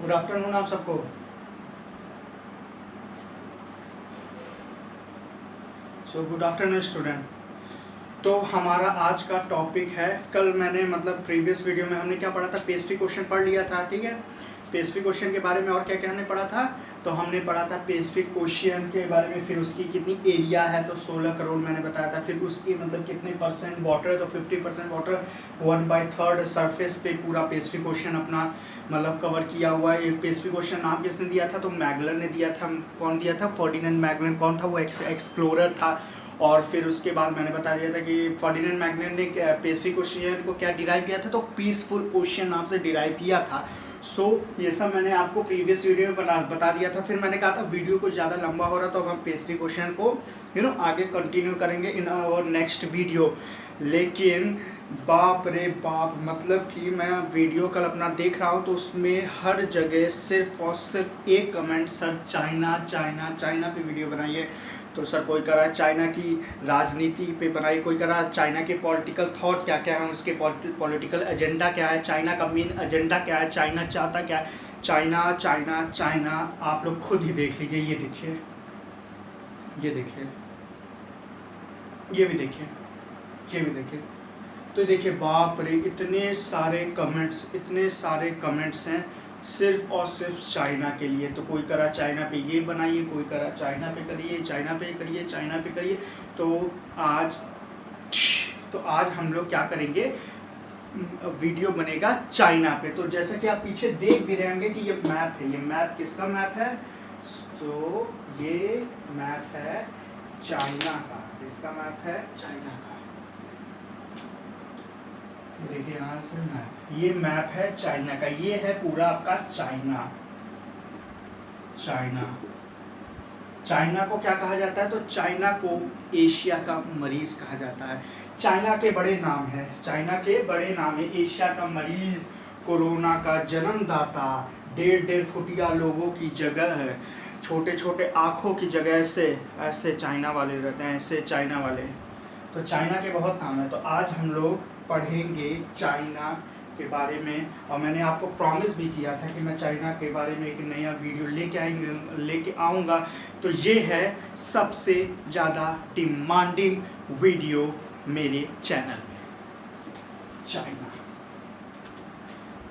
Good afternoon आप सबको। So good afternoon student. तो हमारा आज का टॉपिक है, कल मैंने मतलब प्रीवियस वीडियो में हमने क्या पढ़ा था, पेस्ट्री क्वेश्चन पढ़ लिया था, ठीक है। पेसिफिक ओशियन के बारे में और क्या क्या हमने पढ़ा था, तो हमने पढ़ा था पेसिफिक ओशियन के बारे में, फिर उसकी कितनी एरिया है तो 16 करोड़ मैंने बताया था, फिर उसकी मतलब कितने परसेंट वाटर है तो 50% वाटर, 1/3 सरफेस पे पूरा पेसिफिक ओशियन अपना मतलब कवर किया हुआ है। ये पेसिफिक ओशियन नाम किसने दिया था, तो मैगलन ने दिया था। कौन दिया था, फर्डिनेंड मैगलन। कौन था वो, एक्सप्लोरर था। और फिर उसके बाद मैंने बता दिया था कि फर्डिनेंड मैगलन ने पेसिफिक ओशियन को क्या डिराइव किया था, तो पीसफुल ओशियन नाम से डिराइव किया था। ये सब मैंने आपको प्रीवियस वीडियो में बता दिया था। फिर मैंने कहा था वीडियो कुछ ज़्यादा लंबा हो रहा, तो अब हम पेसिफिक ओशियन को आगे कंटिन्यू करेंगे इन आवर नेक्स्ट वीडियो। लेकिन बाप रे बाप, मतलब कि मैं वीडियो कल अपना देख रहा हूँ तो उसमें हर जगह सिर्फ और सिर्फ एक comment, sir China China China पे वीडियो बनाइए। तो सर कोई कर रहा है चाइना की राजनीति पे बनाई, कोई कर रहा है चाइना के पॉलिटिकल थॉट क्या क्या है, उसके पॉलिटिकल एजेंडा क्या है, चाइना का मेन एजेंडा क्या है, चाइना चाहता क्या है। चाइना चाइना चाइना, आप लोग खुद ही देख लीजिए। ये देखिए, ये देखिए, ये भी देखिए, ये भी देखिए। तो देखिए बाप रे, इतने सारे कमेंट्स हैं सिर्फ और सिर्फ चाइना के लिए। तो कोई करा चाइना पे ये बनाइए, कोई करा चाइना पे करिए, चाइना पे करिए, चाइना पे करिए। तो आज हम लोग क्या करेंगे, वीडियो बनेगा चाइना पे। तो जैसा कि आप पीछे देख भी रहे होंगे कि ये मैप है। ये मैप किसका मैप है, तो ये मैप है चाइना का। इसका मैप है चाइना का। देखिए यहाँ से मैप, ये मैप है चाइना का। ये है पूरा आपका चाइना। चाइना को क्या कहा जाता है, तो चाइना को एशिया का मरीज कहा जाता है। चाइना के बड़े नाम है, एशिया का मरीज, कोरोना का जन्मदाता, 1.5 फुटिया लोगों की जगह है, छोटे छोटे आँखों की जगह ऐसे चाइना वाले रहते हैं, ऐसे चाइना वाले। तो चाइना के बहुत नाम है। तो आज हम लोग पढ़ेंगे चाइना के बारे में। और मैंने आपको प्रॉमिस भी किया था कि मैं चाइना के बारे में एक नया वीडियो लेके आऊँगा। तो ये है सबसे ज़्यादा डिमांडिंग वीडियो मेरे चैनल में,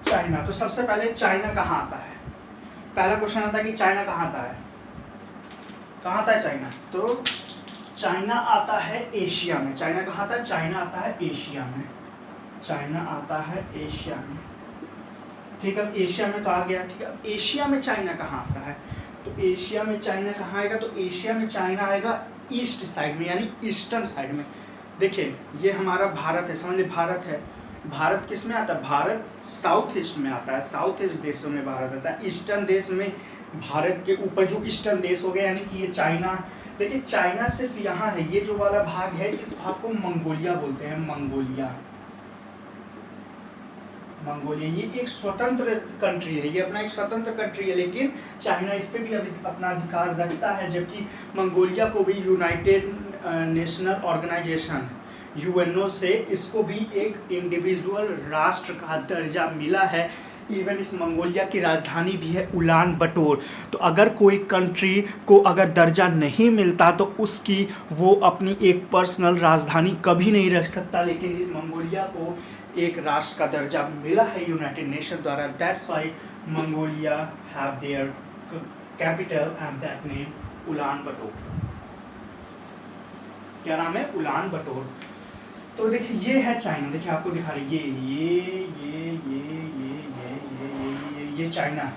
चाइना। तो सबसे पहले चाइना कहाँ आता है, पहला क्वेश्चन आता है कि चाइना कहाँ आता है, चाइना। तो चाइना आता है एशिया में। चाइना कहाँ आता है, चाइना आता है एशिया में। ठीक है, एशिया में तो आ गया। ठीक है, एशिया में चाइना कहाँ आता है, तो एशिया में चाइना कहाँ आएगा, तो एशिया में चाइना आएगा ईस्ट साइड में, यानी ईस्टर्न साइड में। देखिए ये हमारा भारत है, समझ लीजिए भारत है। भारत किस में आता है, भारत साउथ ईस्ट में आता है, साउथ ईस्ट देशों में भारत आता है। ईस्टर्न देश में भारत के ऊपर जो ईस्टर्न देश हो गए, यानी कि ये चाइना। देखिए चाइना सिर्फ यहाँ है, ये जो वाला भाग है, इस भाग को मंगोलिया बोलते हैं। मंगोलिया ये एक स्वतंत्र कंट्री है, ये अपना एक स्वतंत्र कंट्री है, लेकिन चाइना इस पे भी अपना अधिकार रखता है। जबकि मंगोलिया को भी यूनाइटेड नेशनल ऑर्गेनाइजेशन यूएनओ से इसको भी एक इंडिविजुअल राष्ट्र का दर्जा मिला है। इवन इस मंगोलिया की राजधानी भी है उलान बटोर। तो अगर कोई कंट्री को अगर दर्जा नहीं मिलता तो उसकी वो अपनी एक पर्सनल राजधानी कभी नहीं रख सकता, लेकिन इस मंगोलिया को एक राष्ट्र का दर्जा मिला है यूनाइटेड नेशन द्वारा। That's why Mongolia have their capital and that name Ulan बटोर। क्या नाम है, उलान बटोर। तो देखिए ये है चाइना, देखिए आपको दिखा रही ये चाइना।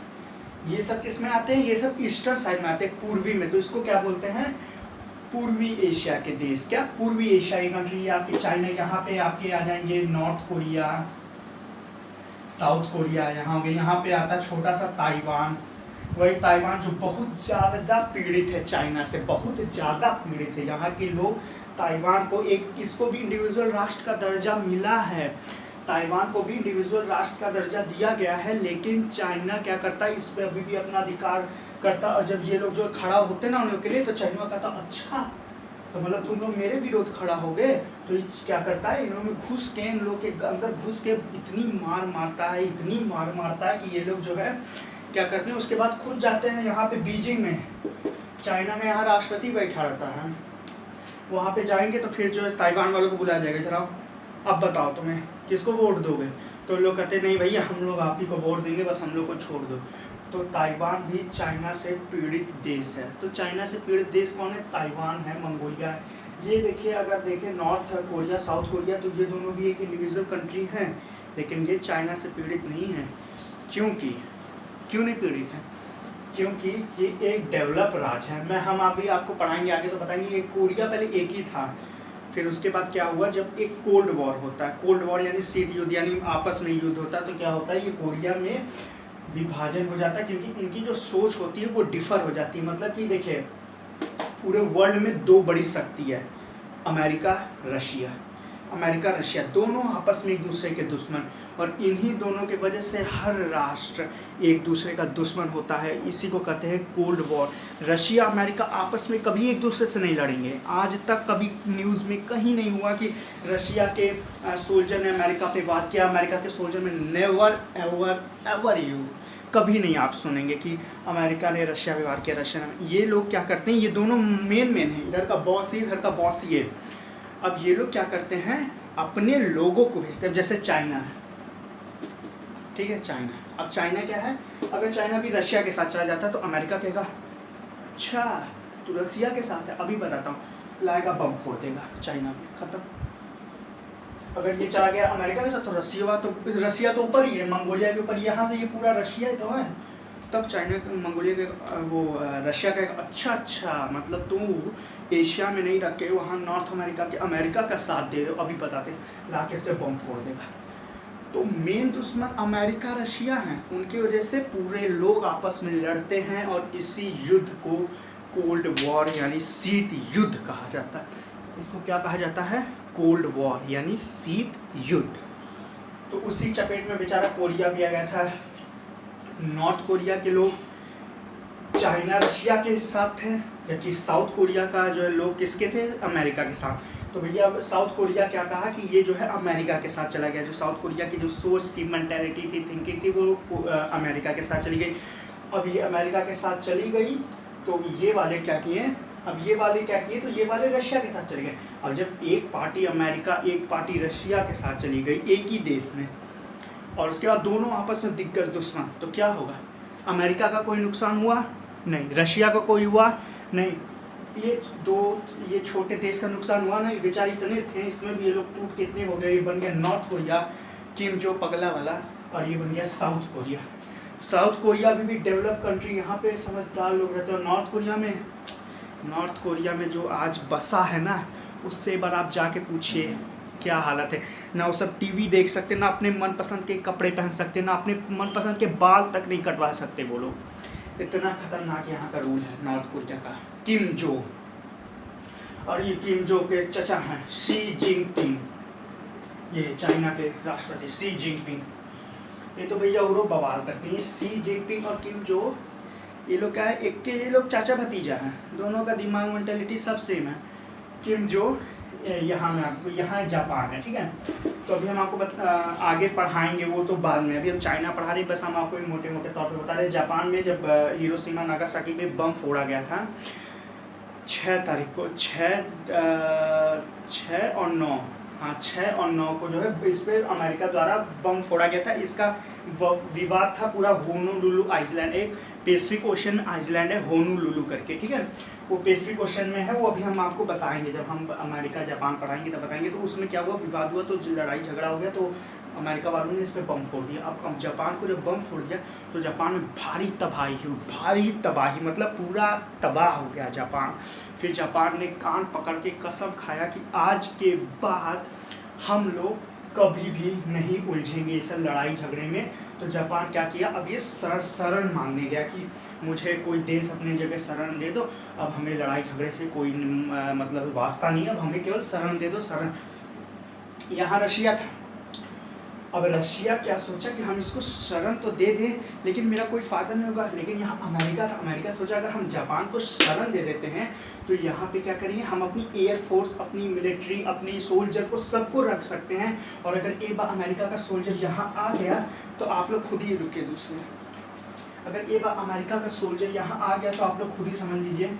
ये सब किस में आते हैं, ये सब ईस्टर्न साइड में आते हैं, पूर्वी में। तो इसको क्या बोलते हैं, पूर्वी एशिया के देश। क्या, पूर्वी एशिया की कंट्री आपकी चाइना। यहाँ पे आपके आ जाएंगे नॉर्थ कोरिया, साउथ कोरिया, यहाँ हो गए। यहाँ पे आता छोटा सा ताइवान, वही ताइवान जो बहुत ज़्यादा पीड़ित है चाइना से, बहुत ज़्यादा पीड़ित है। यहाँ के लोग ताइवान को इसको भी इंडिविजुअल राष्ट्र का दर्जा मिला है, ताइवान को भी इंडिविजुअल राष्ट्र का दर्जा दिया गया है, लेकिन चाइना क्या करता है, इस पर अभी भी अपना अधिकार करता। और जब ये लोग जो खड़ा होते ना उन लोग के लिए, तो चाइना कहता अच्छा, तो मतलब तुम लोग मेरे विरोध खड़ा हो गए। तो ये क्या करता है, इन लोगों में घुस के, इन लोग के अंदर घुस के इतनी मार मारता है कि ये लोग जो है क्या करते हैं उसके बाद खुद जाते हैं यहाँ पे बीजिंग में, चाइना में यहाँ राष्ट्रपति बैठा रहता है, वहाँ पे जाएंगे तो फिर जो है ताइवान वालों को बुलाया जाएगा, इधर आओ अब बताओ तुम्हें किसको वोट दोगे। तो लोग कहते नहीं भैया हम लोग आप ही को वोट देंगे, बस हम लोग को छोड़ दो। तो ताइवान भी चाइना से पीड़ित देश है। तो चाइना से पीड़ित देश कौन है? ताइवान है, मंगोलिया है। ये देखिए, अगर देखें नॉर्थ कोरिया साउथ कोरिया, तो ये दोनों भी एक इंडिविजुअल कंट्री हैं, लेकिन ये चाइना से पीड़ित नहीं है। क्यों नहीं पीड़ित है? क्योंकि ये एक डेवलप राज्य है। हम अभी आपको पढ़ाएंगे आगे तो बताएंगे। ये कोरिया पहले एक ही था, फिर उसके बाद क्या हुआ, जब एक कोल्ड वॉर होता है, कोल्ड वॉर यानी शीत युद्ध, यानी आपस में युद्ध होता है, तो क्या होता है ये कोरिया में विभाजन हो जाता है, क्योंकि इनकी जो सोच होती है वो डिफर हो जाती है। मतलब कि देखिए पूरे वर्ल्ड में दो बड़ी शक्ति है, अमेरिका रशिया दोनों आपस में एक दूसरे के दुश्मन, और इन्हीं दोनों के वजह से हर राष्ट्र एक दूसरे का दुश्मन होता है। इसी को कहते हैं कोल्ड वॉर। रशिया अमेरिका आपस में कभी एक दूसरे से नहीं लड़ेंगे। आज तक कभी न्यूज़ में कहीं नहीं हुआ कि रशिया के सोल्जर ने अमेरिका पे वार किया, अमेरिका के सोल्जर में नेवर एवर एवर यू कभी नहीं आप सुनेंगे कि अमेरिका ने रशिया पे वार किया, रशिया ने। ये लोग क्या करते हैं, ये दोनों मेन हैं, इधर का बॉस ये, इधर का बॉस ये। अब ये लोग क्या करते हैं, अपने लोगों को भेजते हैं। जैसे चाइना है, ठीक है, चाइना। अब चाइना क्या है, अगर चाइना भी रशिया के साथ चला जाता है तो अमेरिका कहेगा अच्छा तो रशिया के साथ है, अभी बताता हूँ, लाएगा बम फोड़ देगा चाइना में, खत्म। अगर ये चला गया अमेरिका के साथ तो रशिया तो ऊपर ही है, मंगोलिया के ऊपर, यहाँ से ये पूरा रशिया तो है। तब चाइना मंगोलिया के वो रशिया का अच्छा मतलब तू एशिया में नहीं रख के वहाँ नॉर्थ अमेरिका के अमेरिका का साथ दे रहे हो, अभी बताते ला के इस पर बम फोड़ देगा। तो मेन दुश्मन अमेरिका रशिया हैं, उनकी वजह से पूरे लोग आपस में लड़ते हैं, और इसी युद्ध को कोल्ड वॉर यानी शीत युद्ध कहा जाता है। इसको क्या कहा जाता है? कोल्ड वॉर यानी शीत युद्ध। तो उसी चपेट में बेचारा कोरिया भी आ गया था। नॉर्थ कोरिया के लोग चाइना रशिया के साथ थे, जबकि साउथ कोरिया का जो है लोग किसके थे? अमेरिका के साथ। तो भैया अब साउथ कोरिया क्या कहा कि ये जो है अमेरिका के साथ चला गया। जो साउथ कोरिया की जो सोच थी, मेंटालिटी थी, थिंकिंग थी, वो अमेरिका के साथ चली गई। अब ये अमेरिका के साथ चली गई तो ये वाले क्या किए, तो ये वाले रशिया के साथ चले गए। अब जब एक पार्टी अमेरिका एक पार्टी रशिया के साथ चली गई एक ही देश में, और उसके बाद दोनों आपस में दिग्गज दुश्मन, तो क्या होगा? अमेरिका का कोई नुकसान हुआ नहीं, रशिया का कोई हुआ नहीं, ये छोटे देश का नुकसान हुआ नहीं। बेचारे इतने थे, इसमें भी ये लोग टूट कितने हो गए। ये बन गया नॉर्थ कोरिया, किम जो पगला वाला, और ये बन गया साउथ कोरिया। साउथ कोरिया भी डेवलप कंट्री, यहाँ पे समझदार लोग रहते हैं। नॉर्थ कोरिया में जो आज बसा है ना, उससे एक बार आप जाके पूछिए क्या हालत है। ना वो सब टीवी देख सकते, ना अपने मनपसंद के कपड़े पहन सकते, ना अपने मनपसंद के बाल तक नहीं कटवा सकते वो लोग। इतना खतरनाक यहाँ का रूल है नॉर्थ कोरिया का। किम जो, और ये किम जो के चचा हैं शी जिनपिंग, ये चाइना के राष्ट्रपति शी जिनपिंग। ये तो भैया और बवाल करते हैं। शी जिनपिंग और किम जो, ये लोग क्या है, ये लोग चाचा भतीजा हैं, दोनों का दिमाग मेंटेलिटी सब सेम है। किम जो यहाँ जापान है, ठीक है। तो अभी हम आपको आगे पढ़ाएंगे, वो तो बाद में, अभी हम चाइना पढ़ा रहे, बस हम आपको मोटे मोटे तौर पे बता रहे। जापान में जब हिरोशिमा नागासाकी में बम फोड़ा गया था 6 तारीख को, 6 और 9 को जो है इस पर अमेरिका द्वारा बम फोड़ा गया था। इसका विवाद था पूरा होनोलुलु आइलैंड, एक पैसिफिक ओशन आइलैंड है होनोलुलु करके, ठीक है। वो पैसिफिक ओशन में है, वो अभी हम आपको बताएंगे, जब हम अमेरिका जापान पढ़ाएंगे तब बताएंगे। तो उसमें क्या हुआ, विवाद हुआ, तो लड़ाई झगड़ा हो गया, तो अमेरिका वालों ने इस पर बम फोड़ दिया। अब जापान को जब बम फोड़ दिया तो जापान में भारी तबाही, मतलब पूरा तबाह हो गया जापान। फिर जापान ने कान पकड़ के कसम खाया कि आज के बाद हम लोग कभी भी नहीं उलझेंगे इस लड़ाई झगड़े में। तो जापान क्या किया, अब ये शरण मांगने गया कि मुझे कोई देश अपनी जगह शरण दे दो, अब हमें लड़ाई झगड़े से कोई मतलब वास्ता नहीं है, अब हमें केवल शरण दे दो, शरण। यहाँ रशिया था। अब रशिया क्या सोचा कि हम इसको शरण तो दे दें, लेकिन मेरा कोई फ़ायदा नहीं होगा। लेकिन यहाँ अमेरिका था, अमेरिका सोचा अगर हम जापान को शरण दे देते हैं तो यहाँ पे क्या करेंगे, हम अपनी एयरफोर्स, अपनी मिलिट्री, अपनी सोल्जर को सबको रख सकते हैं। और अगर एक बार अमेरिका का सोल्जर यहाँ आ गया तो आप लोग खुद ही रुके दूसरे, अगर ये बार अमेरिका का सोल्जर यहाँ आ गया तो आप लोग खुद ही समझ लीजिए,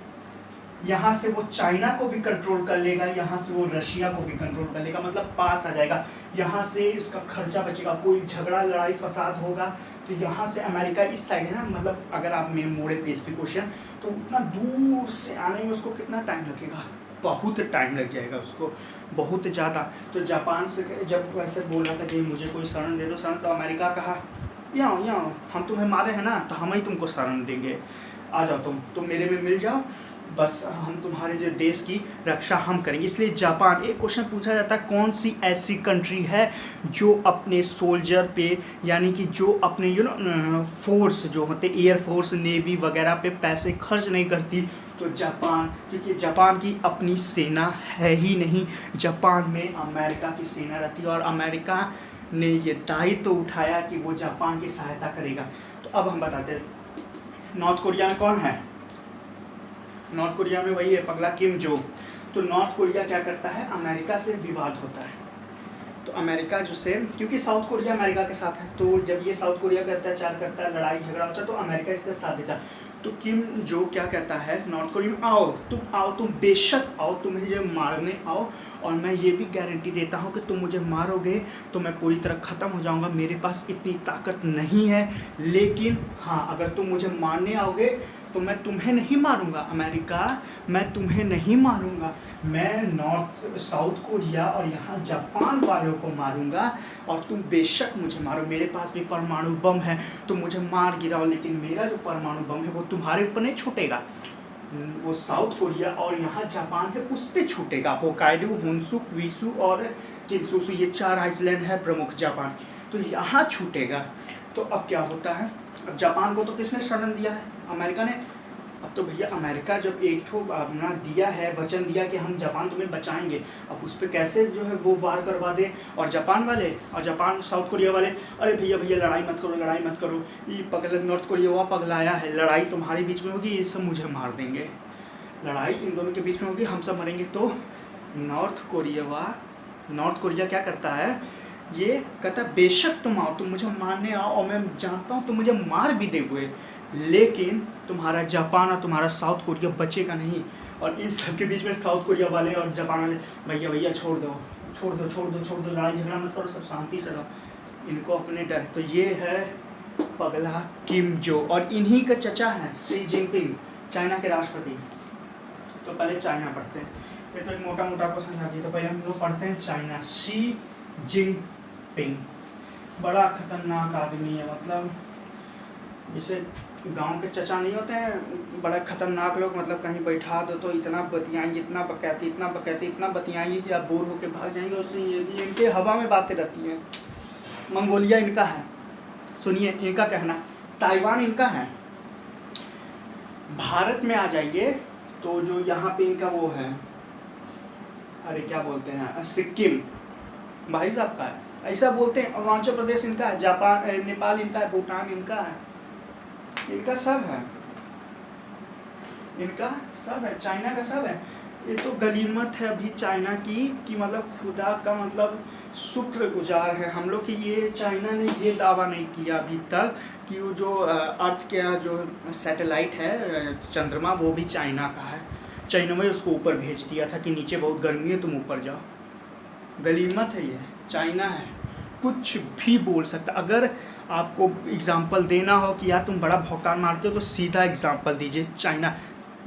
यहाँ से वो चाइना को भी कंट्रोल कर लेगा, यहाँ से वो रशिया को भी कंट्रोल कर लेगा, मतलब पास आ जाएगा। यहाँ से इसका खर्चा बचेगा, कोई झगड़ा लड़ाई फसाद होगा तो यहाँ से अमेरिका इस साइड है ना, मतलब अगर आप मेन मोड़े पेसिफिक ओशन, तो उतना दूर से आने में उसको कितना टाइम लगेगा, बहुत टाइम लग जाएगा उसको, बहुत ज़्यादा। तो जापान से जब वैसे बोल रहा था कि मुझे कोई शरण दे दो शरण, तो अमेरिका कहा यहाँ हम तुम्हें मारे हैं ना, तो हम ही तुमको शरण देंगे, आ जाओ तुम मेरे में मिल जाओ, बस हम तुम्हारे जो देश की रक्षा हम करेंगे। इसलिए जापान, एक क्वेश्चन पूछा जाता है कौन सी ऐसी कंट्री है जो अपने सोल्जर पे, यानी कि जो अपने फोर्स जो होते एयर फोर्स नेवी वगैरह पे पैसे खर्च नहीं करती, तो जापान, क्योंकि जापान की अपनी सेना है ही नहीं, जापान में अमेरिका की सेना रहती है और अमेरिका ने ये दायित्व तो उठाया कि वो जापान की सहायता करेगा। तो अब हम बताते हैं नॉर्थ कोरिया में कौन है, नॉर्थ कोरिया में वही है पगला किम जो। तो नॉर्थ कोरिया क्या करता है, अमेरिका से विवाद होता है, तो अमेरिका जो से, क्योंकि साउथ कोरिया अमेरिका के साथ है, तो जब ये साउथ कोरिया पे अत्याचार करता है, लड़ाई झगड़ा होता है, तो अमेरिका इसका साथ देता है। तो किम जो क्या कहता है नॉर्थ कोरिया में, आओ तुम बेशक आओ, तुम मुझे मारने आओ, और मैं ये भी गारंटी देता हूँ कि तुम मुझे मारोगे तो मैं पूरी तरह ख़त्म हो जाऊँगा, मेरे पास इतनी ताकत नहीं है, लेकिन हाँ अगर तुम मुझे मारने आओगे तो मैं तुम्हें नहीं मारूंगा अमेरिका, मैं तुम्हें नहीं मारूंगा, मैं साउथ कोरिया और यहाँ जापान वालों को मारूंगा, और तुम बेशक मुझे मारो, मेरे पास भी परमाणु बम है, तुम मुझे मार गिराओ, लेकिन मेरा जो परमाणु बम है वो तुम्हारे ऊपर नहीं छूटेगा, वो साउथ कोरिया और यहाँ जापान है उस पर छूटेगा। होकाइडो, होन्शु, क्विशु और किन्शुसु, ये 4 आइसलैंड है प्रमुख जापान, तो यहाँ छूटेगा। तो अब क्या होता है, अब जापान को तो किसने शरण दिया है, अमेरिका ने। अब तो भैया अमेरिका जब एक ठो अपना दिया है, वचन दिया कि हम जापान तुम्हें बचाएंगे, अब उस पर कैसे जो है वो वार करवा दे, और जापान वाले और जापान साउथ कोरिया वाले, अरे भैया लड़ाई मत करो, ये पगला नॉर्थ कोरिया वह पगलाया है, लड़ाई तुम्हारे बीच में होगी, ये सब मुझे मार देंगे, लड़ाई इन दोनों के बीच में होगी, हम सब मरेंगे। तो नॉर्थ कोरिया क्या करता है, ये कहता है बेशक तुम आओ, तुम मुझे मारने आओ, और मैं जानता हूँ तुम मुझे मार भी दोगे, लेकिन तुम्हारा जापान और तुम्हारा साउथ कोरिया बचेगा नहीं। और इन सब के बीच में साउथ कोरिया वाले और जापान वाले भैया छोड़ दो, लड़ाई झगड़ा मत करो, सब शांति से रहो, इनको अपने डर। तो ये है पगला किम जो, और इन्हीं का चचा है शी जिनपिंग, चाइना के राष्ट्रपति। तो पहले चाइना पढ़ते हैं, ये तो एक मोटा को समझा दिया, तो पहले हम लोग पढ़ते हैं चाइना। शी जिनपिंग बड़ा खतरनाक आदमी है, मतलब जैसे गांव के चचा नहीं होते हैं बड़ा खतरनाक लोग, मतलब कहीं बैठा दो तो इतना बतियाएंगे, इतना बतियाएंगे कि आप बोर होके भाग जाएंगे। उससे ये भी इनके हवा में बातें रहती हैं। मंगोलिया इनका है, सुनिए इनका कहना, ताइवान इनका है। भारत में आ जाइए तो जो यहाँ पे इनका वो है, अरे क्या बोलते हैं, सिक्किम भाई साहब का है, ऐसा बोलते हैं। अरुणाचल प्रदेश इनका है, जापान नेपाल इनका है, भूटान इनका है, इनका सब है, चाइना का सब है। ये तो गनीमत है अभी चाइना की कि मतलब खुदा का मतलब शुक्रगुजार है हम लोग कि ये चाइना ने ये दावा नहीं किया अभी तक कि वो जो अर्थ का जो सैटेलाइट है चंद्रमा, वो भी चाइना का है। चाइना में उसको ऊपर भेज दिया था कि नीचे बहुत गर्मी है, तुम ऊपर जाओ। गनीमत है, ये चाइना है, कुछ भी बोल सकता। अगर आपको एग्जाम्पल देना हो कि यार तुम बड़ा भौकाल मारते हो, तो सीधा एग्जाम्पल दीजिए चाइना।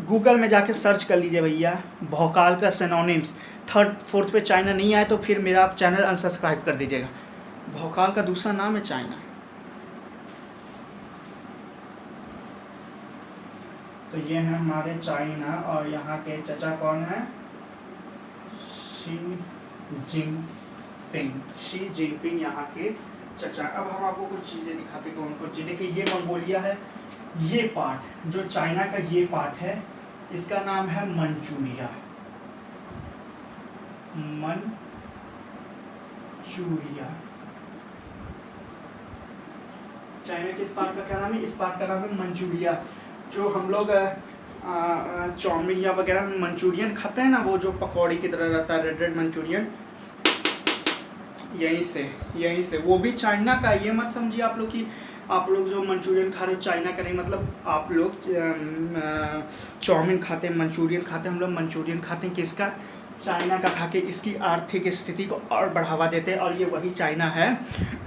गूगल में जाके सर्च कर लीजिए भैया भौकाल का सिनोनिम्स, 3rd 4th पे चाइना नहीं आए तो फिर मेरा आप चैनल अनसब्सक्राइब कर दीजिएगा। भौकाल का दूसरा नाम है चाइना। तो ये है हमारे चाइना, और यहाँ के चचा कौन है, शी जिनपिंग यहाँ के चचा। अब हम आपको कुछ चीज़ें दिखाते हैं, कौन चीज़। देखिए ये मंगोलिया है, ये पार्ट जो चाइना का ये पार्ट है, इसका नाम है मंचूरिया। चाइना के इस पार्ट का क्या नाम है, इस पार्ट का नाम है मंचूरिया। जो हम लोग चाउमीन या वगैरह में मंचूरियन खाते हैं ना, वो जो पकौड़ी की तरह रहता है, रेड मंचूरियन, यहीं से वो भी चाइना का। ये मत समझिए आप लोग कि आप लोग जो मंचूरियन खा रहे हो चाइना का नहीं, मतलब आप लोग चाउमीन खाते हैं, मंचूरियन खाते हैं, हम लोग मंचूरियन खाते हैं किसका? चाइना का खा के इसकी आर्थिक स्थिति को और बढ़ावा देते हैं। और ये वही चाइना है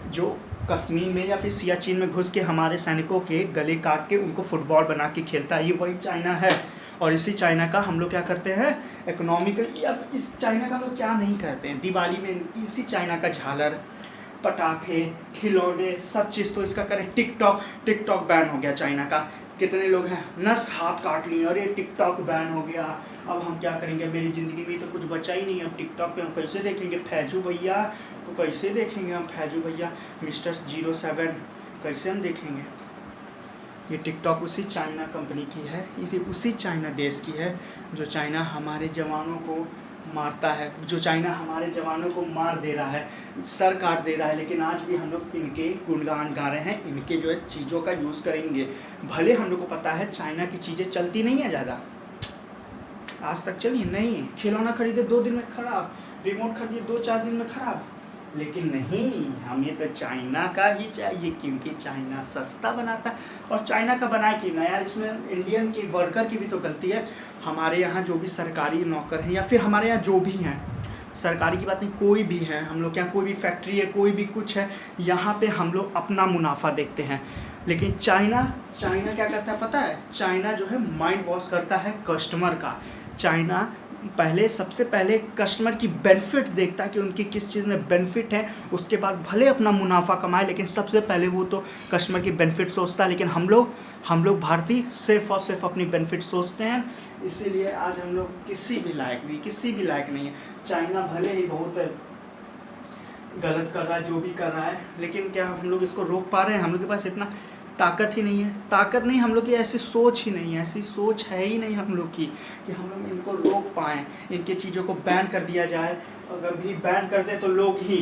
जो कश्मीर में या फिर सियाचिन में घुस के हमारे सैनिकों के गले काट के उनको फुटबॉल बना के खेलता है, ये वही चाइना है। और इसी चाइना का हम लोग क्या करते हैं? इकोनॉमिकल, या इस चाइना का हम लोग क्या नहीं करते हैं? दिवाली में इसी चाइना का झालर, पटाखे, खिलौने, सब चीज़ तो इसका करें। टिकटॉक बैन हो गया चाइना का। कितने लोग हैं नस हाथ काट लिए, अरे टिकटॉक बैन हो गया, अब हम क्या करेंगे? मेरी ज़िंदगी में तो कुछ बचा ही नहीं, अब टिकटॉक पे हम कैसे देखेंगे फैजू भैया को? कैसे देखेंगे हम फैजू भैया, मिस्टर 07 कैसे हम देखेंगे? ये टिकटॉक उसी चाइना कंपनी की है, उसी चाइना देश की है जो चाइना हमारे जवानों को मारता है, जो चाइना हमारे जवानों को मार दे रहा है, सर काट दे रहा है। लेकिन आज भी हम लोग इनके गुणगान गा रहे हैं, इनके जो है चीज़ों का यूज़ करेंगे। भले हम लोग को पता है चाइना की चीज़ें चलती नहीं है ज़्यादा, आज तक चली नहीं। खिलौना खरीदे 2 दिन में ख़राब, रिमोट खरीदे 2-4 दिन में ख़राब, लेकिन नहीं, हमें तो चाइना का ही चाहिए क्योंकि चाइना सस्ता बनाता है। और चाइना का बनाए कि ना यार, इसमें इंडियन की वर्कर की भी तो गलती है। हमारे यहाँ जो भी सरकारी नौकर हैं या फिर हमारे यहाँ जो भी हैं, सरकारी की बात नहीं, कोई भी है, हम लोग के यहाँ कोई भी फैक्ट्री है, कोई भी कुछ है, यहाँ पे हम लोग अपना मुनाफा देखते हैं। लेकिन चाइना क्या करता है पता है? चाइना जो है माइंड वॉश करता है कस्टमर का। चाइना सबसे पहले कस्टमर की बेनिफिट देखता है कि उनकी किस चीज़ में बेनिफिट है, उसके बाद भले अपना मुनाफा कमाए, लेकिन सबसे पहले वो तो कस्टमर की बेनिफिट सोचता है। लेकिन हम लोग भारतीय सिर्फ और सिर्फ अपनी बेनिफिट सोचते हैं, इसीलिए आज हम लोग किसी भी लायक नहीं है। चाइना भले ही बहुत गलत कर रहा है, जो भी कर रहा है, लेकिन क्या हम लोग इसको रोक पा रहे हैं? हम लोग के पास इतना ताकत ही नहीं है, ताकत नहीं, हम लोग की ऐसी सोच ही नहीं है, ऐसी सोच है ही नहीं हम लोग की कि हम लोग इनको रोक पाएँ, इनके चीज़ों को बैन कर दिया जाए। अगर भी बैन कर दे तो लोग ही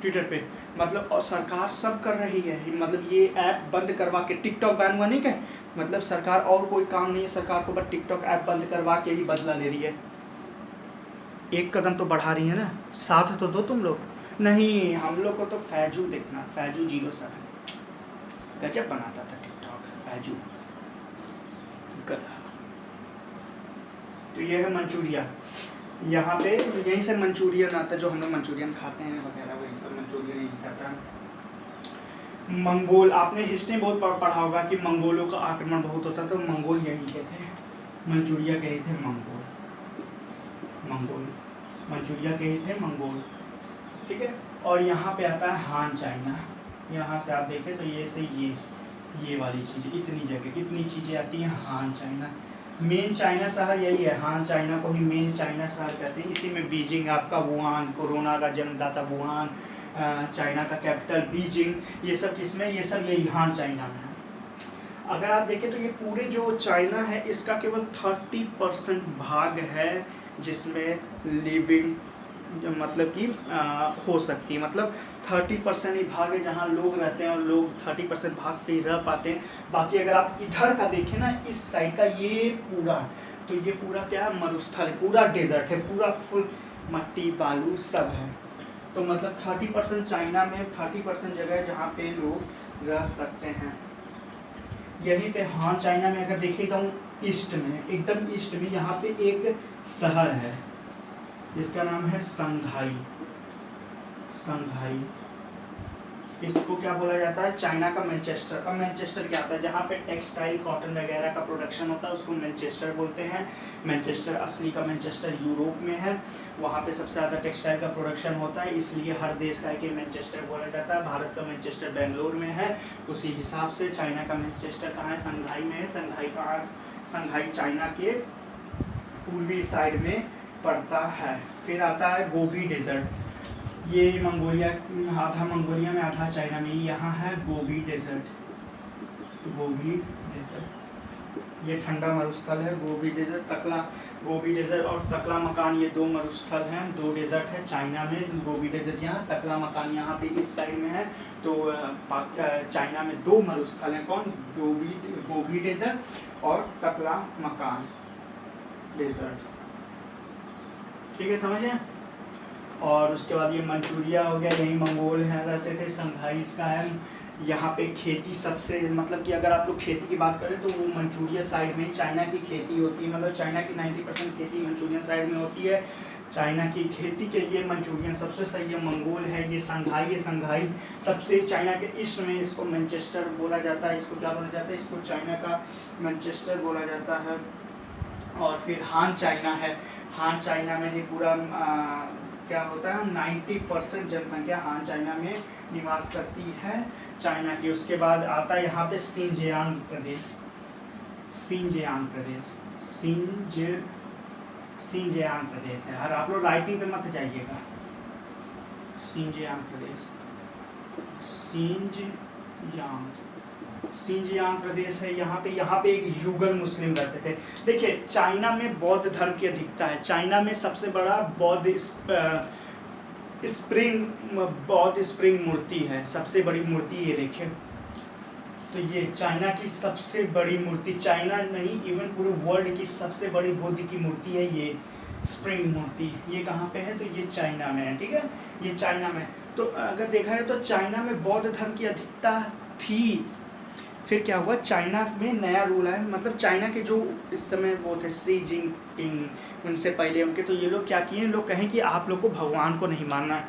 ट्विटर पे, मतलब, और सरकार सब कर रही है, मतलब ये ऐप बंद करवा के, टिकटॉक बैन हुआ नहीं क्या, मतलब सरकार और कोई काम नहीं है सरकार को, बस टिकटॉक ऐप बंद करवा के ही बदला ले रही है। एक कदम तो बढ़ा रही है ना, साथ तो दो तुम लोग। नहीं, हम लोग को तो फैजू देखना, फैजू 07 गजब बनाता था टिकटॉक, फैजू गधा। तो ये है मंचूरिया, यहाँ पे यहीं से मंचूरियन आता है, जो हम लोग मंचूरियन खाते हैं वगैरह, वही सब मंचूरियन यहीं से आता है। मंगोल, आपने हिस्ट्री बहुत पढ़ा होगा कि मंगोलों का आक्रमण बहुत होता, तो मंगोल यहीं के थे, मंचूरिया के ही थे मंगोल, मंचूरिया के ही थे मंगोल, ठीक है। और यहाँ पे आता है हान चाइना, यहाँ से आप देखें तो ये से ये वाली चीज़ें, इतनी जगह इतनी चीज़ें आती हैं। हान चाइना, मेन चाइना शहर यही है, हान चाइना को ही मेन चाइना शहर कहते हैं। इसी में बीजिंग आपका, वुहान कोरोना का जन्मदाता वुहान, चाइना का कैपिटल बीजिंग, ये सब किसमें, ये सब यही हान चाइना में है। अगर आप देखें तो ये पूरे जो चाइना है इसका केवल 30% भाग है जिसमें लिविंग मतलब कि हो सकती है, मतलब 30% ही भाग है जहाँ लोग रहते हैं, और लोग 30% भाग पे ही रह पाते हैं। बाकी अगर आप इधर का देखें ना, इस साइड का ये पूरा, तो ये पूरा क्या है, मरुस्थल है, पूरा डेजर्ट है, पूरा फुल मट्टी बालू सब है। तो मतलब 30% चाइना में 30% जगह है जहाँ पे लोग रह सकते हैं। यहीं पे हाँ चाइना में अगर देखिएगा ईस्ट में, एकदम ईस्ट में यहाँ पे एक शहर है जिसका नाम है संघाई। इसको क्या बोला जाता है, चाइना का मैनचेस्टर। अब मैनचेस्टर क्या होता है, जहाँ पे टेक्सटाइल कॉटन वगैरह का प्रोडक्शन होता है उसको मैनचेस्टर बोलते हैं। मैनचेस्टर असली का मैनचेस्टर यूरोप में है, वहाँ पे सबसे ज़्यादा टेक्सटाइल का प्रोडक्शन होता है, इसलिए हर देश का एक मैनचेस्टर बोला जाता है। भारत का मैनचेस्टर बेंगलोर में है, उसी हिसाब से चाइना का मैनचेस्टर कहाँ है, संघाई में है। संघाई चाइना के पूर्वी साइड में पड़ता है। फिर आता है गोबी डेजर्ट, ये मंगोलिया, आधा मंगोलिया में आधा चाइना में, यहाँ है गोबी डेजर्ट। ये ठंडा मरुस्थल है गोबी डेजर्ट और तकला मकान, ये 2 मरुस्थल हैं, 2 डेजर्ट है चाइना में। गोबी डेजर्ट यहाँ, तकला मकान यहाँ पे इस साइड में है। तो चाइना में 2 मरुस्थल हैं, कौन, गोबी डेजर्ट और तकला मकान डेजर्ट, ठीक है, समझे। और उसके बाद ये मंचूरिया हो गया, यही मंगोल हैं रहते थे, संघाई इसका है। यहाँ पे खेती सबसे मतलब कि अगर आप लोग खेती की बात करें तो वो मंचूरिया साइड में चाइना की खेती होती है, मतलब चाइना की 90% खेती मंचूरियन साइड में होती है। चाइना की खेती के लिए मंचूरियन सबसे सही है। मंगोल है, ये संघाई सबसे चाइना के ईस्ट में, इसको मैनचेस्टर बोला जाता है। इसको क्या बोला जाता है? इसको चाइना का मैनचेस्टर बोला जाता है। और फिर हान चाइना है, हान चाइना में ही पूरा क्या होता है 90% जनसंख्या हान चाइना में निवास करती है चाइना की। उसके बाद आता है यहाँ पे सिंजियांग प्रदेश, सिंजियांग प्रदेश, सिंजियांग प्रदेश है। और आप लोग राइटिंग पे मत जाइएगा। सिंजियांग प्रदेश, सिंजियांग प्रदेश है। यहाँ पे एक युगर मुस्लिम रहते थे। देखिए चाइना में बौद्ध धर्म की अधिकता है। चाइना में सबसे बड़ा बौद्ध स्प्रिंग मूर्ति है, सबसे बड़ी मूर्ति ये देखिए। तो ये चाइना की सबसे बड़ी मूर्ति, चाइना नहीं इवन पूरे वर्ल्ड की सबसे बड़ी बुद्ध की मूर्ति है ये स्प्रिंग मूर्ति। ये कहाँ पे है? तो ये चाइना में है, ठीक है, ये चाइना में। तो अगर देखा है तो चाइना में बौद्ध धर्म की अधिकता थी। फिर क्या हुआ, चाइना में नया रूल है, मतलब चाइना के जो इस समय वो थे शी जिनपिंग, उनसे पहले उनके, तो ये लोग क्या किए, लोग कहें कि आप लोग को भगवान को नहीं मानना है।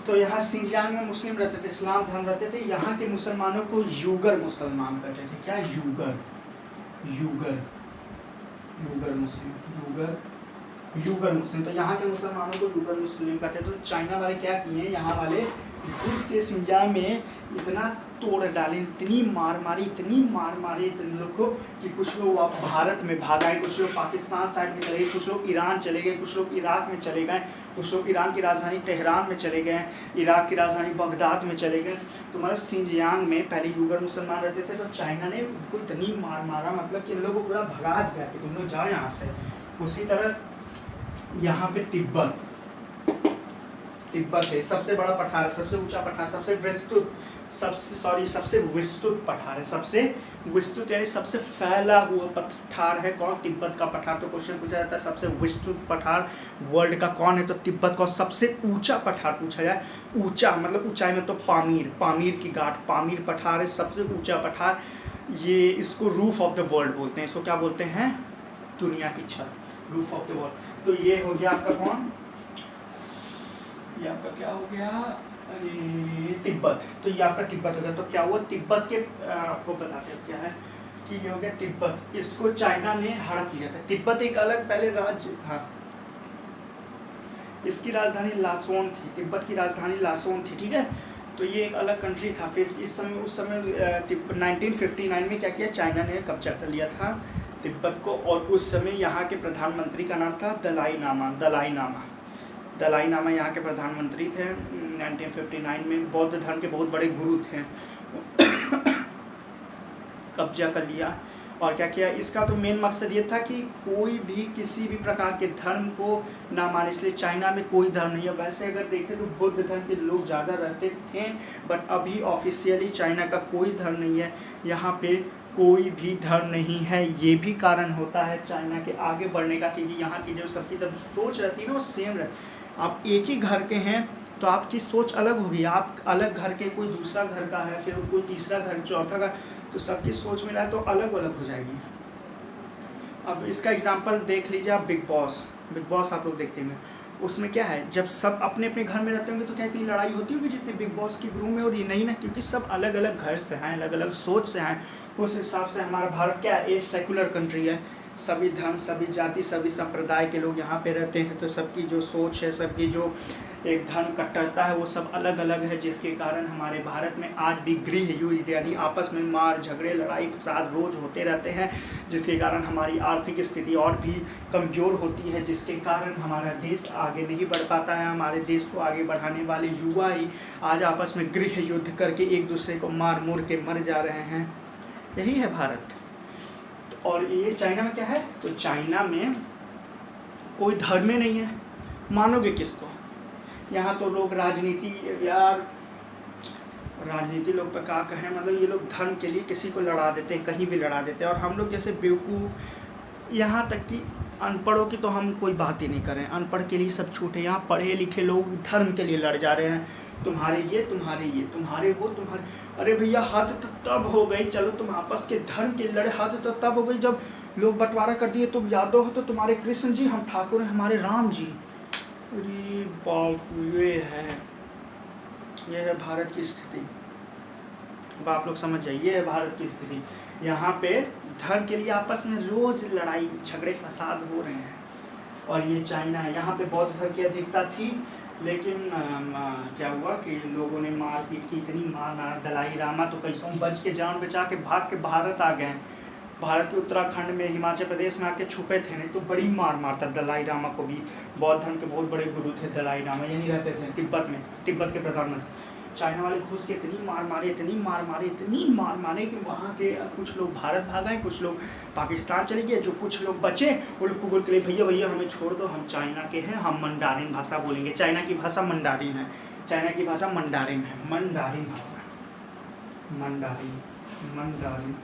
तो यहाँ सिंजियांग में मुस्लिम रहते थे, इस्लाम धर्म रहते थे। यहाँ के मुसलमानों को युगर मुसलमान कहते थे। क्या? युगर मुस्लिम। तो यहाँ के मुसलमानों को युगर मुस्लिम कहते हैं। तो चाइना वाले क्या किए, यहाँ वाले घुस के सिंजियांग में इतना तोड़ डाले, इतनी मार मारी इतने लोग को कि कुछ लोग भारत में भाग आए, कुछ लोग पाकिस्तान साइड में चले गए, कुछ लोग ईरान चले गए, कुछ लोग इराक में चले गए, कुछ लोग ईरान की राजधानी तेहरान में चले गए, इराक की राजधानी बगदाद में चले गए। तो मतलब सिंजियांग में पहले युगर मुसलमान रहते थे। तो चाइना ने उनको इतनी मारा, मतलब कि इन लोगों को पूरा भगा दिया कि तुम लोग जाओ यहाँ से। उसी तरह यहाँ पे तिब्बत है, सबसे बड़ा पठार, सबसे ऊंचा पठार, सबसे विस्तृत पठार है, सबसे विस्तृत यानी सबसे फैला हुआ पठार है कौन? तिब्बत का पठार। तो क्वेश्चन पूछा जाता है सबसे विस्तृत पठार वर्ल्ड का कौन है? तो तिब्बत का। सबसे ऊंचा पठार पूछा जाए, ऊंचा मतलब ऊंचाई में, तो पामीर की घाट, पामीर पठार है सबसे ऊंचा पठार। ये इसको रूफ ऑफ द वर्ल्ड बोलते हैं। इसको क्या बोलते हैं? दुनिया की छत, रूफ ऑफ द वर्ल्ड। तो ये हो गया आपका कौन? ये आपका क्या हो गया? तिब्बत। तो ये आपका तिब्बत हो गया। तो क्या हुआ तिब्बत के, आपको बताते हैं क्या है कि ये हो गया तिब्बत। इसको चाइना ने हड़प लिया था। तिब्बत एक अलग पहले राज्य था, इसकी राजधानी लासोन थी, तिब्बत की राजधानी लासोन थी, ठीक है। तो ये एक अलग कंट्री था। फिर उस समय 1959 में क्या किया, चाइना ने कब्जा कर लिया था तिब्बत को। और उस समय यहाँ के प्रधानमंत्री का नाम था दलाई नामा यहाँ के प्रधानमंत्री थे 1959 में। बौद्ध धर्म के बहुत बड़े गुरु थे। कब्जा कर लिया और क्या किया, इसका तो मेन मकसद ये था कि कोई भी किसी भी प्रकार के धर्म को ना माने, इसलिए चाइना में कोई धर्म नहीं है। वैसे अगर देखें तो बौद्ध धर्म के लोग ज़्यादा रहते थे, बट अभी ऑफिशियली चाइना का कोई धर्म नहीं है, यहाँ पे कोई भी धर्म नहीं है। ये भी कारण होता है चाइना के आगे बढ़ने का, क्योंकि यहाँ की जो सबकी तरफ सोच रहती है ना वो सेम रहती। आप एक ही घर के हैं तो आपकी सोच अलग होगी, आप अलग घर के, कोई दूसरा घर का है, फिर कोई तीसरा घर, चौथा घर, तो सबकी सोच मिला तो अलग अलग हो जाएगी। अब इसका एग्जांपल देख लीजिए आप, बिग बॉस आप लोग देखते हैं, उसमें क्या है, जब सब अपने अपने घर में रहते होंगे तो क्या इतनी लड़ाई होती होगी जितनी बिग बॉस की रूम में? और ये नहीं ना, क्योंकि सब अलग अलग घर से हैं, अलग अलग सोच से हैं। उस हिसाब से हमारा भारत क्या है, एक सेकुलर कंट्री है, सभी धर्म, सभी जाति, सभी संप्रदाय के लोग यहाँ पे रहते हैं। तो सबकी जो सोच है, सबकी जो एक धर्म कट्टरता है, वो सब अलग अलग है, जिसके कारण हमारे भारत में आज भी गृह युद्ध यानी आपस में मार झगड़े, लड़ाई फसाद रोज होते रहते हैं, जिसके कारण हमारी आर्थिक स्थिति और भी कमज़ोर होती है, जिसके कारण हमारा देश आगे नहीं बढ़ पाता है। हमारे देश को आगे बढ़ाने वाले युवा ही आज आपस में गृह युद्ध करके एक दूसरे को मार मुर के मर जा रहे हैं। यही है भारत। और ये चाइना में क्या है, तो चाइना में कोई धर्म नहीं है, मानोगे किसको? यहाँ तो लोग राजनीति लोग पर क्या कहें, मतलब ये लोग धर्म के लिए किसी को लड़ा देते हैं, कहीं भी लड़ा देते हैं। और हम लोग जैसे बेवकूफ़, यहाँ तक कि अनपढ़ों की तो हम कोई बात ही नहीं करें, अनपढ़ के लिए सब छूट है। यहाँ पढ़े लिखे लोग धर्म के लिए लड़ जा रहे हैं, तुम्हारे ये तुम्हारे वो तुम्हारे। अरे भैया हद तो तब हो गई, चलो तुम आपस के धर्म के लड़े, हद तो तब हो गई जब लोग बंटवारा कर दिए। तुम यादव हो तो तुम्हारे कृष्ण जी, हम ठाकुर हैं हमारे राम जी। अरे बाप, ये है भारत की स्थिति। अब आप लोग समझ जाइए, ये है भारत की स्थिति। यहाँ पे धर्म के लिए आपस में रोज लड़ाई झगड़े फसाद हो रहे हैं। और ये चाइना है, यहाँ पे बौद्ध धर्म की अधिकता थी, लेकिन क्या हुआ कि लोगों ने मारपीट की, इतनी मार। दलाई लामा तो कैसों बच के जान बचा के भाग के भारत आ गए। भारत के उत्तराखंड में, हिमाचल प्रदेश में आके छुपे थे, नहीं तो बड़ी मार मारता। दलाई लामा को भी, बौद्ध धर्म के बहुत बड़े गुरु थे दलाई लामा, यहीं रहते थे तिब्बत में, तिब्बत के प्रधानमंत्री। चाइना वाले घुस के इतनी मार मारे कि वहाँ के कुछ लोग भारत भाग गए, कुछ लोग पाकिस्तान चले गए। जो कुछ लोग बचे वो लोग को बोल के भैया हमें छोड़ दो, हम चाइना के हैं, हम मंडारिन भाषा बोलेंगे। चाइना की भाषा मंडारिन है, चाइना की भाषा मंडारिन है, मंडारिन भाषा, मंडारिन।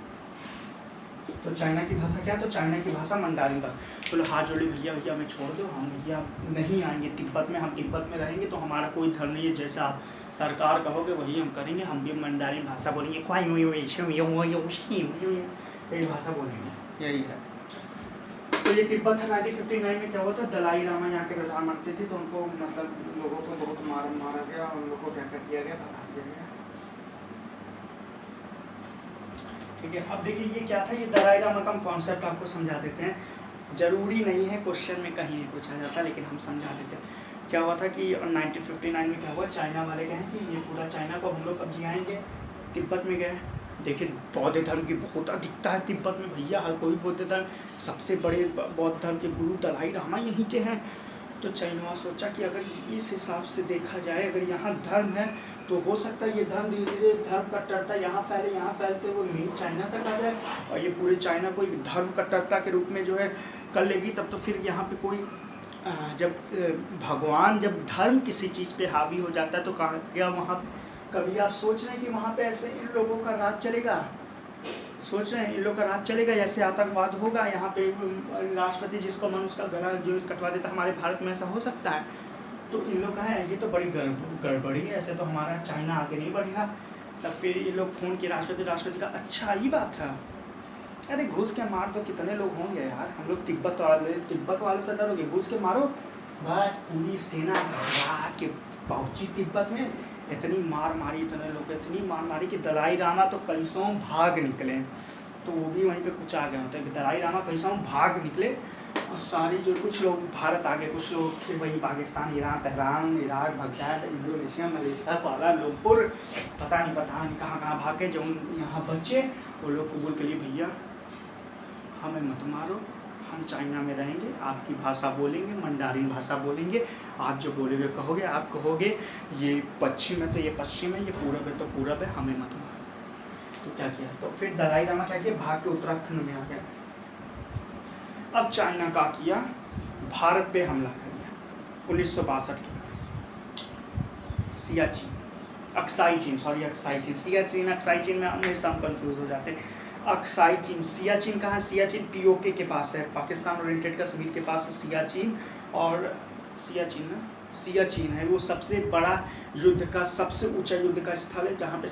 तो चाइना की भाषा क्या है? तो चाइना की भाषा मंडारिन था। तो हाथ जोड़े, भैया हमें छोड़ दो, हम भैया नहीं आएंगे तिब्बत में, हम तिब्बत में रहेंगे, तो हमारा कोई धर्म नहीं है, जैसा आप सरकार कहोगे वही हम करेंगे, हम भी मंडारिन भाषा बोलेंगे, यही भाषा बोलेंगे, यही है। तो ये तिब्बत है। 1959 में क्या हुआ था, दलाई लामा यहाँ के प्रधानमंत्री थे, तो उनको मतलब लोगों को बहुत मारा गया, उन लोगों को क्या कर दिया गया, बता दिया गया। ठीक है, अब देखिए ये क्या था, ये दलाई लामा का हम कॉन्सेप्ट आपको समझा देते हैं। जरूरी नहीं है क्वेश्चन में कहीं नहीं पूछा जाता, लेकिन हम समझा देते हैं। क्या हुआ था कि 1959 में क्या हुआ, चाइना वाले गए कि ये पूरा चाइना को हम लोग अब जियाएंगे। तिब्बत में गए, देखिए बौद्ध धर्म की बहुत अधिकता है तिब्बत में भैया, हर कोई बौद्ध धर्म, सबसे बड़े बौद्ध धर्म के गुरु दलाई लामा यहीं के हैं। तो चाइना सोचा कि अगर इस हिसाब से देखा जाए, अगर यहाँ धर्म है तो हो सकता है ये धर्म धीरे धीरे धर्म कट्टरता यहाँ फैलते वो मेन चाइना तक आ जाए, और ये पूरे चाइना को एक धर्म कट्टरता के रूप में जो है कर लेगी। तब तो फिर यहाँ पे कोई जब भगवान, जब धर्म किसी चीज़ पे हावी हो जाता है तो कहाँ क्या वहाँ, कभी आप सोच रहे हैं कि वहाँ पे ऐसे इन लोगों का राज चलेगा? सोच रहे हैं इन लोगों का राज चलेगा, ऐसे आतंकवाद होगा यहाँ पे, राष्ट्रपति जिसको मन उसका गला जो कटवा देता। हमारे भारत में ऐसा हो सकता है? तो इन लोग का है, ये तो बड़ी गड़बड़ी है, ऐसे तो हमारा चाइना आगे नहीं बढ़ेगा। तब फिर ये लोग फोन किए राष्ट्रपति का, अच्छा ये बात था, अरे घुस के मार तो कितने लोग होंगे यार, हम लोग तिब्बत वाले से डरोगे, घुस के मारो। बस पूरी सेना घबरा के पहुंची तिब्बत में, इतनी मार मारी, इतने लोग इतनी मार मारी कि दलाई लामा तो कैसों भाग निकले। तो वो भी वहीं पे कुछ आ गए होते हैं, दलाई लामा कैसों भाग निकले, और सारी जो कुछ लोग भारत आ गए, कुछ लोग फिर वहीं Pakistan, Iran, Tehran, Iraq, Baghdad, Indonesia, Malaysia, Kuala Lumpur, पता नहीं कहाँ भाग के। जो यहाँ बचे वो लोग कबूल के लिए, भैया हमें मत मारो, हम चाइना में रहेंगे, आपकी भाषा बोलेंगे, मंडारिन भाषा बोलेंगे, आप जो बोलोगे कहोगे, आप कहोगे ये पश्चिम है तो ये पश्चिम है, ये पूरब है तो पूरब है, हमें मत मारो। तो क्या किया, तो फिर दलाई लामा क्या किया, भाग के उत्तराखंड में आ गया। अब चाइना का किया, भारत पे हमला कर दिया 1962 की। अक्साई चीन में हमेशा हम कंफ्यूज हो जाते हैं। अक्साई चीन, सियाचिन कहाँ है? सियाचिन पीओके के पास है, पाकिस्तान ओरिएंटेड कश्मीर के पास है सियाचिन। और सियाचिन है वो सबसे बड़ा युद्ध का, सबसे ऊंचा युद्ध का स्थल है, जहाँ पे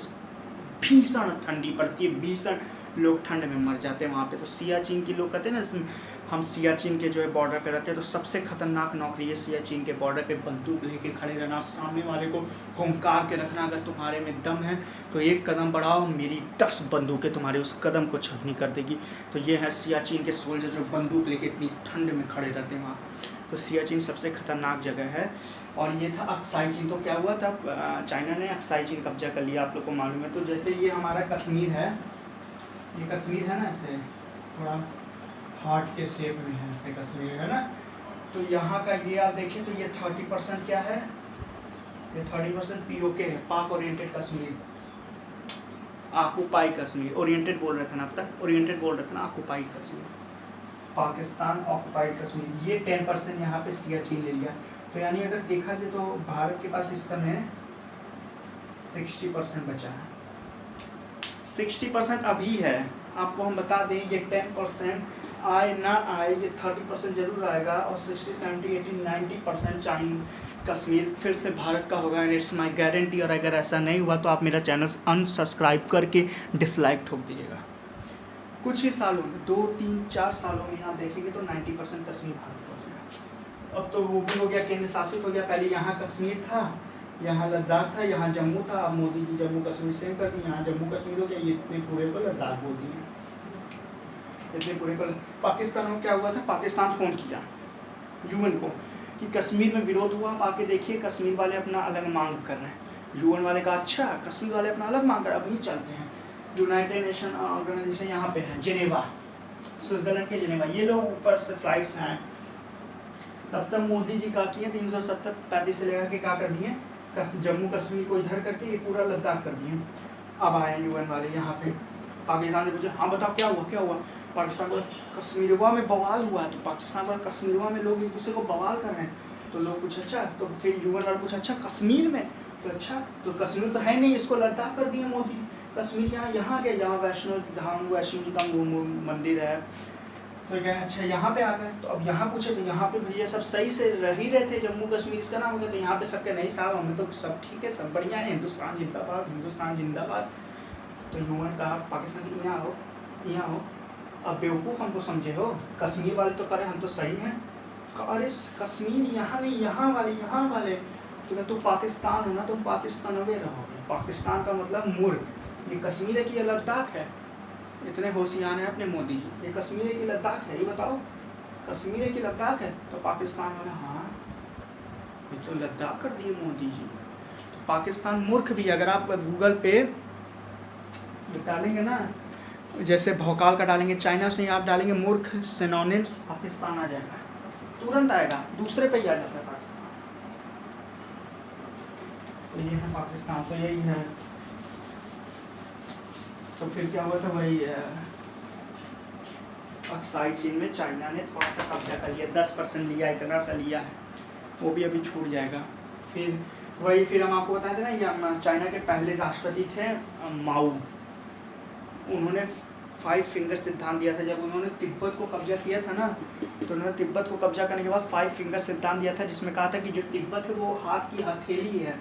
भीषण ठंडी पड़ती है, भीषण लोग ठंड में मर जाते हैं वहाँ पे। तो सियाचिन की लोग कहते हैं ना, हम सियाचिन के जो है बॉर्डर पे रहते हैं, तो सबसे खतरनाक नौकरी है सियाचिन के बॉर्डर पे बंदूक लेके खड़े रहना, सामने वाले को हुंकार के रखना, अगर तुम्हारे में दम है तो एक कदम बढ़ाओ, मेरी 10 बंदूकें तुम्हारे उस कदम को छलनी कर देगी। तो ये है सियाचिन के सोल्जर जो बंदूक लेके इतनी ठंड में खड़े रहते हैं वहाँ। तो सियाचिन सबसे खतरनाक जगह है। और ये था अक्साई चीन। तो क्या हुआ था, चाइना ने अक्साई चीन कब्जा कर लिया, आप लोग को मालूम है। तो जैसे ये हमारा कश्मीर है, ये कश्मीर है ना, ऐसे थोड़ा हार्ट के शेप में है, ऐसे कश्मीर है ना। तो यहाँ का ये आप देखिए, तो ये 30% क्या है, ये 30% पीओके है, पाक oriented Kashmir, occupy Kashmir. Oriented बोल रहे थे ना अब तक, ओरिएंटेड बोल रहे थे ना, ऑक्युपाई कश्मीर, पाकिस्तान ऑक्युपाइड कश्मीर। ये 10% यहाँ पे सियाचिन ले लिया। तो यानी अगर देखा जाए तो भारत के पास इस समय 60% बचा है, 60% अभी है। आपको हम बता दें, ये 10% आए ना आए ये 30% जरूर आएगा, और 60, 70, 80, 90% चाइन कश्मीर फिर से भारत का होगा, एंड इट्स माई गारंटी। और अगर ऐसा नहीं हुआ तो आप मेरा चैनल अनसब्सक्राइब करके डिसलाइक ठोक दीजिएगा। कुछ ही सालों में 2, 3, 4 सालों में आप देखेंगे तो 90% कश्मीर भारत का हो जाएगा। अब तो वो भी हो गया, केंद्र शासित हो गया। पहले यहाँ कश्मीर था, यहाँ लद्दाख था, यहाँ जम्मू था। अब मोदी जी जम्मू कश्मीर सेम कर दिए, यहाँ जम्मू कश्मीर हो गया, ये इतने पूरे को लद्दाख बोल दिए, इतने पूरे को। पाकिस्तान में क्या हुआ था, पाकिस्तान फ़ोन किया यूएन को कि कश्मीर में विरोध हुआ, आप आके देखिए कश्मीर वाले अपना अलग मांग कर रहे हैं। यूएन वाले कहा अच्छा कश्मीर वाले अपना अलग मांग कर रहे हैं, अभी चलते हैं। यूनाइटेड नेशन ऑर्गेनाइजेशन यहाँ पे है जेनेवा, स्विट्जरलैंड के जेनेवा, ये लोग ऊपर से फ्लाइट्स हैं। तब तक मोदी जी क्या किए, 370-35 से लेकर के क्या कर दिए, जम्मू कश्मीर को इधर करके ये पूरा लद्दाख कर दिए। अब आए यूएन वाले यहाँ पे, पाकिस्तान ने पूछा हाँ बताओ क्या हुआ क्या हुआ। पाकिस्तान को कश्मीरवा में बवाल हुआ है, तो पाकिस्तान पर कश्मीरवा में लोग एक दूसरे को बवाल कर रहे हैं। तो लोग कुछ अच्छा, तो फिर यूएन वाले पूछा अच्छा कश्मीर में, तो अच्छा तो कश्मीर तो है नहीं, इसको लद्दाख कर दिया मोदी। कश्मीर यहाँ गए, यहाँ वैष्णो धाम, वैष्णो जी का मंदिर है, तो क्या अच्छा यहाँ पे आ गए। तो अब यहाँ पूछे तो यहाँ पे भैया सब सही से रह ही रहे थे, जम्मू कश्मीर इसका नाम हो गया। तो यहाँ पे सबके नहीं साहब हमें तो सब ठीक है, सब बढ़िया है, हिंदुस्तान जिंदाबाद, हिंदुस्तान जिंदाबाद। तो यूएन कहा पाकिस्तान की यहाँ हो, यहाँ हो, अब बेवकूफ़ हमको समझे हो, कश्मीर वाले तो करें हम तो सही हैं। अरे कश्मीर यहाँ नहीं, यहाँ वाले, यहाँ वाले। तो तू पाकिस्तान है ना, तुम पाकिस्तान में रहोगे। पाकिस्तान का मतलब मूर्ख, ये कश्मीर है कि ये लद्दाख है? इतने होशियार हैं अपने मोदी जी। ये कश्मीर है कि लद्दाख है, ये बताओ, कश्मीर है कि लद्दाख है? तो पाकिस्तान वाले हाँ ये तो लद्दाख कर दिए मोदी जी। तो पाकिस्तान मूर्ख भी, अगर आप गूगल पे डालेंगे ना, जैसे भौकाल का डालेंगे चाइना से, आप डालेंगे मूर्ख सिनोनिम्स, पाकिस्तान आ जाएगा, तुरंत आएगा, दूसरे पे ही आ जाता है पाकिस्तान। तो ये है पाकिस्तान, तो यही है। तो फिर क्या हुआ था, वही अक्साई चीन में चाइना ने थोड़ा सा कब्जा कर लिया, 10% लिया, इतना सा लिया है, वो भी अभी छूट जाएगा। फिर वही, फिर हम आपको बताए थे ना, ये चाइना के पहले राष्ट्रपति थे माओ, उन्होंने 5 फिंगर सिद्धांत दिया था। जब उन्होंने तिब्बत को कब्जा किया था ना, तो उन्होंने तिब्बत को कब्जा करने के बाद 5 फिंगर सिद्धांत दिया था, जिसमें कहा था कि जो तिब्बत है वो हाथ की हथेली है,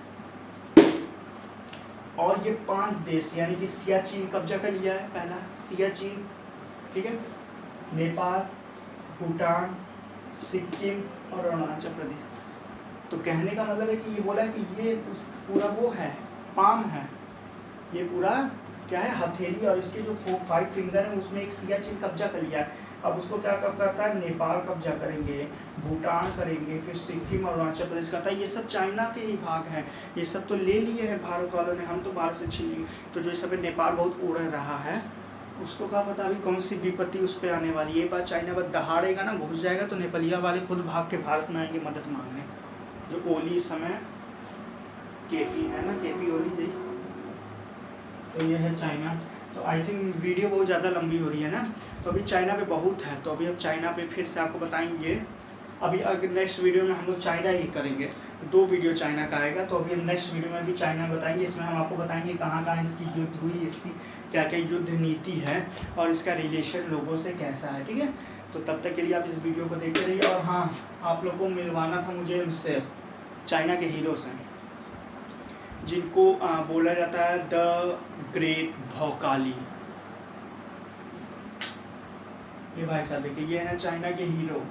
और ये 5 देश यानी कि सियाचिन कब्जा कर लिया है, पहला सियाचिन, ठीक है, नेपाल, भूटान, सिक्किम और अरुणाचल प्रदेश। तो कहने का मतलब है कि ये बोला कि ये पूरा वो है, पाम है, ये पूरा क्या है, हथेली, और इसके जो 5 फिंगर हैं उसमें एक सियाचिन कब्जा कर लिया है। अब उसको क्या कब करता है, नेपाल कब्जा करेंगे, भूटान करेंगे, फिर सिक्किम और अरुणाचल प्रदेश करता है। ये सब चाइना के ही भाग हैं, ये सब तो ले लिए हैं भारत वालों ने, हम तो भारत से छीन लेंगे। तो जो इस समय नेपाल बहुत उड़ रहा है, उसको क्या पता अभी कौन सी विपत्ति उस पर आने वाली है। ये बात चाइना बस दहाड़ेगा ना, घुस जाएगा, तो नेपालिया वाले खुद भाग के भारत में आएंगे मदद मांगने। जो ओली इस समय केपी है ना, केपी ओली जी, तो ये है चाइना। तो आई थिंक वीडियो बहुत ज़्यादा लंबी हो रही है ना, तो अभी चाइना पे बहुत है, तो अभी अब चाइना पे फिर से आपको बताएंगे। अभी अगर नेक्स्ट वीडियो में हम लोग चाइना ही करेंगे, 2 वीडियो चाइना का आएगा, तो अभी हम नेक्स्ट वीडियो में भी चाइना बताएंगे। इसमें हम आपको बताएंगे कहाँ कहाँ इसकी युद्ध हुई, इसकी क्या क्या युद्ध नीति है, और इसका रिलेशन लोगों से कैसा है, ठीक है। तो तब तक के लिए आप इस वीडियो को देखते रहिए। और हाँ, आप लोग को मिलवाना था मुझे उनसे, चाइना के हीरो से, जिनको बोला जाता है द ग्रेट भौकाली। ये भाई साहब देखिए, ये है चाइना के हीरो,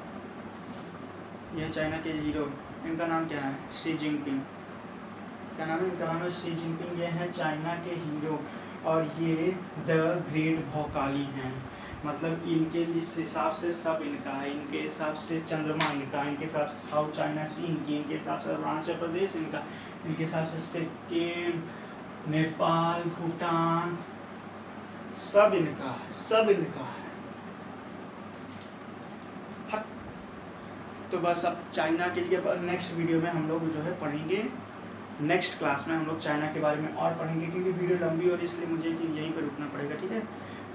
ये चाइना के हीरो, इनका नाम क्या है, शी जिनपिंग, क्या नाम है इनका, नाम है शी जिनपिंग। ये है चाइना के हीरो, और ये द ग्रेट भौकाली हैं। मतलब इनके हिसाब से सब इनका है, इनके हिसाब से चंद्रमा इनका, इनके हिसाब से साउथ चाइना सी इनकी, इनके हिसाब से अरुणाचल प्रदेश इनका, इनके हिसाब से सिक्किम, नेपाल, भूटान, सब इनका है, सब इनका है। तो बस अब चाइना के लिए नेक्स्ट वीडियो में हम लोग जो है पढ़ेंगे, नेक्स्ट क्लास में हम लोग चाइना के बारे में और पढ़ेंगे, क्योंकि वीडियो लंबी हो रही है, इसलिए मुझे कि यहीं पर रुकना पड़ेगा, ठीक है।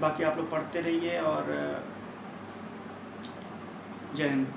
बाकी आप लोग पढ़ते रहिए, और जय हिंद।